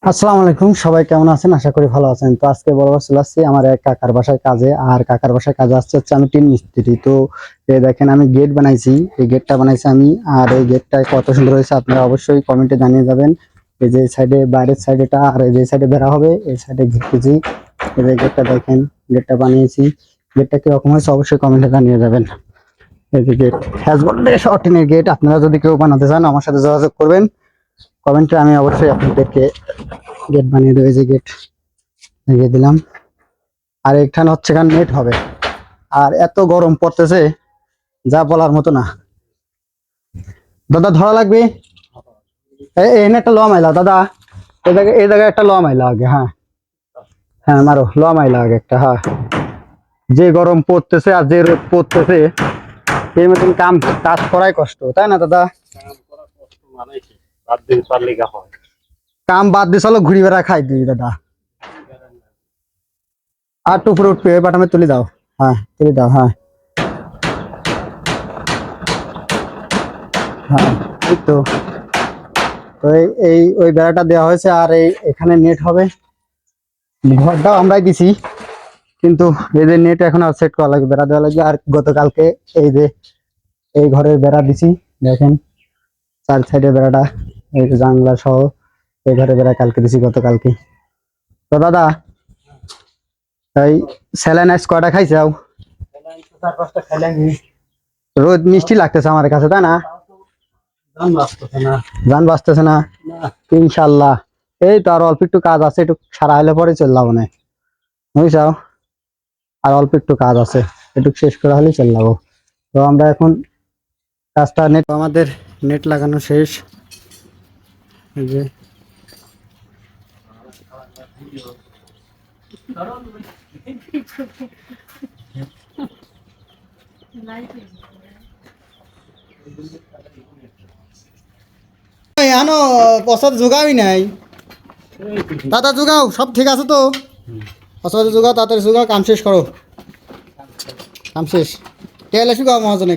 আসসালামু আলাইকুম, সবাই কেমন আছেন? আশা করি ভালো আছেন। তো আজকে বরাবর চলে আসছি আমার এক কাকার বাসায় কাজে। আর কাকার বাসায় কাজে আসছে হচ্ছে আমি টিন মিস্ত্রি। তো এই দেখেন আমি গেট বানাইছি, এই গেটটা বানাইছি আমি। আর এই গেটটা কত সুন্দর হয়েছে আপনারা অবশ্যই কমেন্টে জানিয়ে যাবেন। এই যে সাইডে বাইরের সাইডেটা আর এই যে সাইডে বেরা হবে, এই সাইডে ঘিরতেছি। এই যে গেটটা দেখেন, গেটটা বানিয়েছি। গেটটা কিরকম হয়েছে অবশ্যই কমেন্টে জানিয়ে যাবেন। এই যে গেট হ্যাজবল্ডের শর্টিনের গেট, আপনারা যদি কেউ বানাতে চান আমার সাথে যোগাযোগ করবেন কমেন্টে, আমি অবশ্যই আপনাদেরকে গেট বানিয়ে দেবে। যে গেট লাগিয়ে দিলাম। আর এখানে হচ্ছে এখানে নেট হবে। আর এত গরম পড়তেছে যা বলার মতো না। দাদা ধরা লাগবে, এই একটা ল মাইলা দাদা, এই জায়গায় একটা ল মাইলা আগে। হ্যাঁ হ্যাঁ মারো ল মাইলা আগে একটা। হ্যাঁ, যে গরম পড়তেছে আর যে রোদ পড়তেছে, এই মতন কাজ করাই কষ্ট, তাই না দাদা? কাম বাদ দিয়ে চলো ঘুরি বেড়া খাই দিই দাদা। আর টুপুরে উঠবে বাটামে তুলে দাও। হ্যাঁ তুলে দাও। হ্যাঁ হ্যাঁ এই তো। তো এই ওই বেড়াটা দেওয়া হয়েছে আর এখানে নেট হবে। ঘরটাও আমরাই দিছি, কিন্তু এই যে নেট এখন আর সেট করা লাগবে, বেড়া দেওয়া লাগবে। আর গতকালকে এই যে এই ঘরের বেড়া দিছি, দেখেন চার সাইডে বেড়াটা, এই যে জানলা সহ এই ঘরের বেড়া কালকে দিছি গতকালকে। তো দাদা এই স্যালাইন আইস কয়টা খাইছাও? রোদ মিষ্টি লাগতেছে আমার কাছে, তাই না? জান বাঁচতেছে না। ইনশাল্লাহ এই তো আর অল্প একটু কাজ আছে, একটু সারা হলে পরে চল যাবো না, বুঝছাও? আর অল্প একটু কাজ আছে, একটু শেষ করা হলে চল যাবো। তো আমরা এখন কাজটা নেট আমাদের নেট লাগানো শেষ। এই যে আনো পছন্দ জোগাবি নাই দাদা, জোগাও সব ঠিক আছে তো? পছন্দ জোগাও, তাড়াতাড়ি জোগাও, কাম শেষ করো, কাম শেষ। তেল শুকাও মহাজনে।